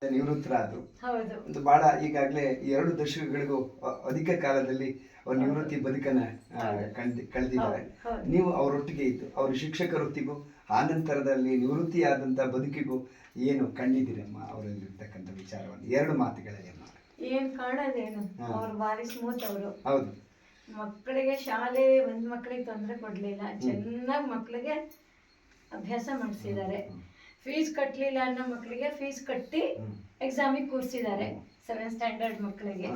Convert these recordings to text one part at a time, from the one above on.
ನಿವೃತ್ತರಾದ್ರು. ಹೌದು. ಒಂದು ಬಹಳ ಈಗಾಗಲೇ 2 ದಶಕಗಳಿಗೂ ಅಧಿಕ ಕಾಲದಲ್ಲಿ ಅವ್ರ ನಿವೃತ್ತಿ ಬದುಕನ್ನ ಕಳೆದಿದ್ದಾರೆ. ನೀವು ಅವರೊಟ್ಟಿಗೆ ಇದ್ದು ಅವ್ರ ಶಿಕ್ಷಕ ವೃತ್ತಿಗೂ ಆ ನಂತರದಲ್ಲಿ ನಿವೃತ್ತಿಯಾದಂಥ ಬದುಕಿಗೂ ಏನು ಕಂಡಿದ್ದೀರಮ್ಮ ಅವರಲ್ಲಿರ್ತಕ್ಕಂಥ ವಿಚಾರವನ್ನು 2 ಮಾತುಗಳಲ್ಲಿ ಏನ್ ಕಾಣೋದೇನು, ಅವ್ರು ಭಾರಿ ಸ್ಮೂತ್ ಅವರು. ಹೌದು. ಮಕ್ಕಳಿಗೆ ಶಾಲೆ ಒಂದ್ ಮಕ್ಕಳಿಗೆ ತೊಂದರೆ ಕೊಡ್ಲಿಲ್ಲ, ಚೆನ್ನಾಗಿ ಮಕ್ಕಳಿಗೆ ಅಭ್ಯಾಸ ಮಾಡಿಸಿದ್ದಾರೆ. ಫೀಸ್ ಕಟ್ಟಲಿಲ್ಲ ಅನ್ನೋ ಮಕ್ಕಳಿಗೆ ಫೀಸ್ ಕಟ್ಟಿ ಎಕ್ಸಾಮಿಗೆ ಕೂರಿಸಿದ್ದಾರೆ. 7th ಸ್ಟ್ಯಾಂಡರ್ಡ್ ಮಕ್ಕಳಿಗೆ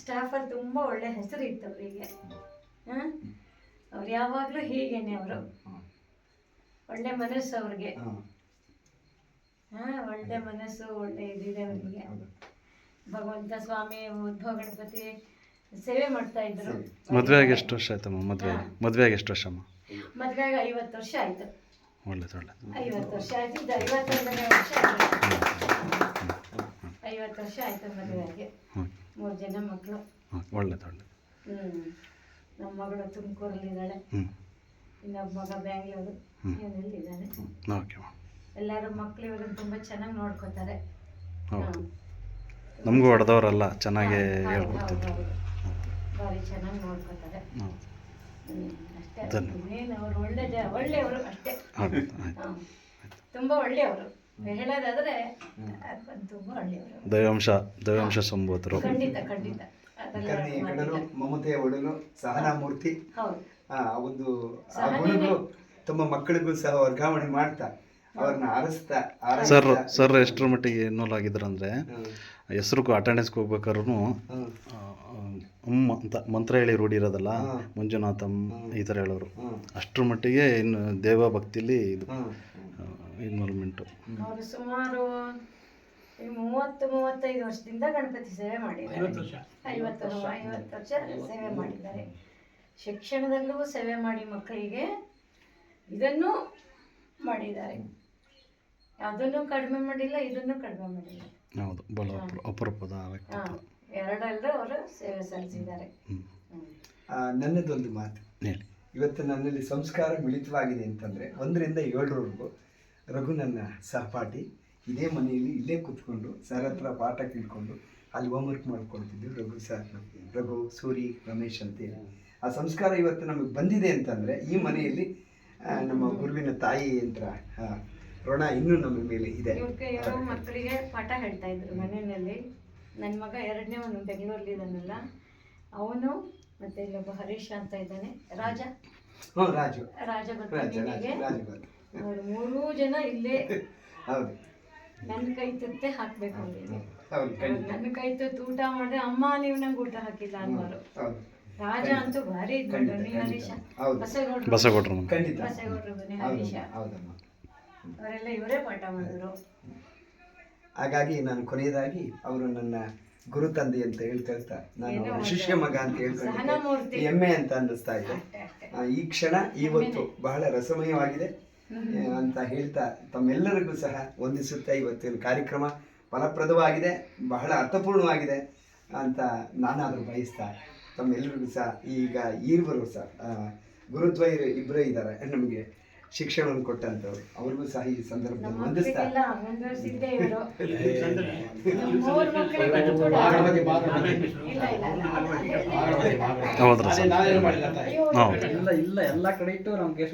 ಸ್ಟಾಫಲ್ಲಿ ತುಂಬಾ ಒಳ್ಳೆ ಹೆಸರು ಇತ್ತು ಅವರಿಗೆ. ಅವ್ರು ಯಾವಾಗ್ಲೂ ಹೀಗೇನೆ, ಅವರು ಒಳ್ಳೆ ಮನಸ್ಸು ಅವ್ರಿಗೆ. ಒಳ್ಳೆ ಮನಸ್ಸು, ಒಳ್ಳೆ ಇದಿದೆ ಅವರಿಗೆ. ಭಗವಂತ ಸ್ವಾಮಿ, ಉದ್ಭವ ಗಣಪತಿ ಸೇವೆ ಮಾಡ್ತಾ ಇದ್ರು. ಮದುವೆಗೆ ಎಷ್ಟು ವರ್ಷ ಆಯ್ತಮ್ಮ? ಮದುವೆಗೆ ಎಷ್ಟು ವರ್ಷ ಅಮ್ಮ? ಮದುವೆಗೆ 50 ವರ್ಷ ಆಯ್ತು. ಒಳ್ಳೇದು ಒಳ್ಳೇದು. 50 ವರ್ಷ ಆಯ್ತು. 51ನೇ ವರ್ಷ 50 ವರ್ಷ ಆಯ್ತು ಮದುವೆಗೆ. 3 ಜನ ಮಕ್ಕಳು. ಒಳ್ಳೇದು ಒಳ್ಳೇದು. ನಮ್ಮ ಮಗಳು ತುಮಕೂರಲ್ಲಿದ್ದಾಳೆ, ಇನ್ನೊಬ್ಬ ಮಗ ಬ್ಯಾಂಗ್ಳೂರು, ಇವನಲ್ಲಿದ್ದಾನೆ. ಎಲ್ಲರೂ ಮಕ್ಕಳು ಇವ್ರನ್ನ ತುಂಬ ಚೆನ್ನಾಗಿ ನೋಡ್ಕೋತಾರೆ. ನಮಗೂ ಹೊಡೆದವರಲ್ಲ, ಚೆನ್ನಾಗಿ ಹೇಳ್ಕೊಡ್ತಿದ್ರು. ಭಾರಿ ಚೆನ್ನಾಗಿ ನೋಡ್ಕೋತಾರೆ ಅಷ್ಟೇ. ಇನ್ನೇನು ಅವ್ರು ಒಳ್ಳೆಯವರು ಅಷ್ಟೇ. ತುಂಬ ಒಳ್ಳೆಯವರು ಹೇಳೋದಾದ್ರೆ, ತುಂಬ ಒಳ್ಳೆಯವರು. ದೈವಾಂಶ ಸಂಭೂತರು. ಖಂಡಿತ ಖಂಡಿತ. ಮಮತೆಯ ಒಡಲು ಸಹನಾಮೂರ್ತಿ. ಆ ಒಂದು ಗುಣಗಳು ತಮ್ಮ ಮಕ್ಕಳಿಗೂ ಸಹ ವರ್ಗಾವಣೆ ಮಾಡ್ತಾ ಅವ್ರನ್ನ ಆರಿಸ್ತಾ. ಸರ್ ಎಷ್ಟರ ಮಟ್ಟಿಗೆ ಇನ್ವಾಲ್ವ್ ಆಗಿದ್ರು ಅಂದರೆ, ಹೆಸರು ಅಟೆಂಡೆನ್ಸ್ಗೆ ಹೋಗ್ಬೇಕಾದ್ರೂ ಅಂತ ಮಂತ್ರ ಹೇಳಿ ರೂಢಿ ಇರೋದಲ್ಲ, ಮಂಜುನಾಥಂ ಈ ಥರ ಹೇಳೋರು. ಅಷ್ಟರ ಮಟ್ಟಿಗೆ ಇನ್ನು ದೇವ ಭಕ್ತಿಲಿ ಇದು ಇನ್ವಾಲ್ವ್ಮೆಂಟು. ಅವರು ಸುಮಾರು 30-35 ವರ್ಷದಿಂದ ಗಣಪತಿ ಸೇವೆ ಮಾಡಿದ್ದಾರೆ. 50 ವರ್ಷ ಸೇವೆ ಮಾಡಿದ್ದಾರೆ. ಶಿಕ್ಷಣದಲ್ಲೂ ಸೇವೆ ಮಾಡಿ ಮಕ್ಕಳಿಗೆ ಇದನ್ನು ಮಾಡಿದ್ದಾರೆ. ಅದನ್ನು ಕಡಿಮೆ ಮಾಡಿಲ್ಲ, ಇದನ್ನು ಕಡಿಮೆ ಮಾಡಿಲ್ಲ. ಹೌದು, ಬಹಳ ಅಪರೂಪದ ವ್ಯಕ್ತಿತ್ವ. ಎರಡಲ್ಲೂ ಅವರು ಸೇವೆ ಸಲ್ಲಿಸಿದ್ದಾರೆ. ನನ್ನದೊಂದು ಮಾತು ಹೇಳಿ. ಇವತ್ತು ನನ್ನಲ್ಲಿ ಸಂಸ್ಕಾರ ಮಿಳಿತವಾಗಿದೆ ಅಂತಂದರೆ 1ರಿಂದ 7ರವರೆಗೂ ರಘು ನನ್ನ ಸಹಪಾಠಿ. ಇದೇ ಮನೆಯಲ್ಲಿ ಇಲ್ಲೇ ಕೂತ್ಕೊಂಡು ಸರ್ ಹತ್ರ ಪಾಠ ಕೇಳ್ಕೊಂಡು ಅಲ್ಲಿ ಹೋಮ್ವರ್ಕ್ ಮಾಡ್ಕೊಳ್ತಿದ್ವಿ. ರಘು, ಸೂರಿ, ರಮೇಶ್ ಅಂತೇಳಿ ಆ ಸಂಸ್ಕಾರ ಇವತ್ತು ನಮಗೆ ಬಂದಿದೆ ಅಂತಂದರೆ ಈ ಮನೆಯಲ್ಲಿ ನಮ್ಮ ಗುರುವಿನ ತಾಯಿ ಅಂತ ಋಣ ಇನ್ನೂ ನಮ್ಮ ಮೇಲೆ ಇದೆ. ಮಕ್ಕಳಿಗೆ ಪಾಠ ಹೇಳ್ತಾ ಇದ್ರು ಮನೆಯಲ್ಲಿ. ನನ್ನ ಮಗ 2ನೇವನು ಬೆಂಗಳೂರಲ್ಲಿ ಇದ್ದಾನಲ್ಲ, ಅವನು ಮತ್ತೆ ಇಲ್ಲೊಬ್ಬ ಹರೀಶ್ ಅಂತ ಇದ್ದಾನೆ, ರಾಜ ಗೊತ್ತಿಗೆ. ಅವರು 3 ಜನ ಇಲ್ಲೇ ನನ್ನ ಕೈ ತುತ್ತೆ ಹಾಕ್ಬೇಕು ಅವರಿಗೆ. ನನ್ನ ಕೈ ತುತ್ತು ಊಟ ಮಾಡಿದ್ರೆ, ಅಮ್ಮ ನೀವು ನಂಗೆ ಊಟ ಹಾಕಿಲ್ಲ ಅನ್ನೋರು. ರಾಜ ಅಂತೂ ಭಾರಿ ಇದ್ಬಿಟ್ಟು. ಹರೀಶ ಬಸಗೌಡ್ರು ಮನೆ ಹರೀಶ ಅವರೆಲ್ಲ ಇವರೇ ಪಾಠ ಮಾಡಿದ್ರು. ಹಾಗಾಗಿ ನಾನು ಕೊನೆಯದಾಗಿ ಅವರು ನನ್ನ ಗುರು ತಂದೆ ಅಂತ ಹೇಳ್ತಾ ನಾನು ಶಿಷ್ಯ ಮಗ ಅಂತ ಹೇಳ್ಕೊಂಡು ಹೆಮ್ಮೆ ಅಂತ ಅನ್ನಿಸ್ತಾ ಇದೆ. ಈ ಕ್ಷಣ ಇವತ್ತು ಬಹಳ ರಸಮಯವಾಗಿದೆ ಅಂತ ಹೇಳ್ತಾ ತಮ್ಮೆಲ್ಲರಿಗೂ ಸಹ ವಂದಿಸುತ್ತಾ ಇವತ್ತಿನ ಕಾರ್ಯಕ್ರಮ ಫಲಪ್ರದವಾಗಿದೆ, ಬಹಳ ಅರ್ಥಪೂರ್ಣವಾಗಿದೆ ಅಂತ ನಾನಾದರೂ ಬಯಸ್ತಾ ತಮ್ಮೆಲ್ಲರಿಗೂ ಸಹ ಈಗ ಈರ್ವರು ಸಹ ಗುರುದ್ವೈರು ಇಬ್ಬರೇ ಇದ್ದಾರೆ ನಮಗೆ ಶಿಕ್ಷಣವನ್ನು ಕೊಟ್ಟಂಥವ್ರು, ಅವ್ರಿಗೂ ಸಹ ಈ ಸಂದರ್ಭದಲ್ಲಿ ವಂದಿಸ್ತಾ ಹೌದ್ರಾ ಸರ್? ಇಲ್ಲ ಎಲ್ಲ ಕಡೆ ಇಟ್ಟು ನಮ್ಗೆ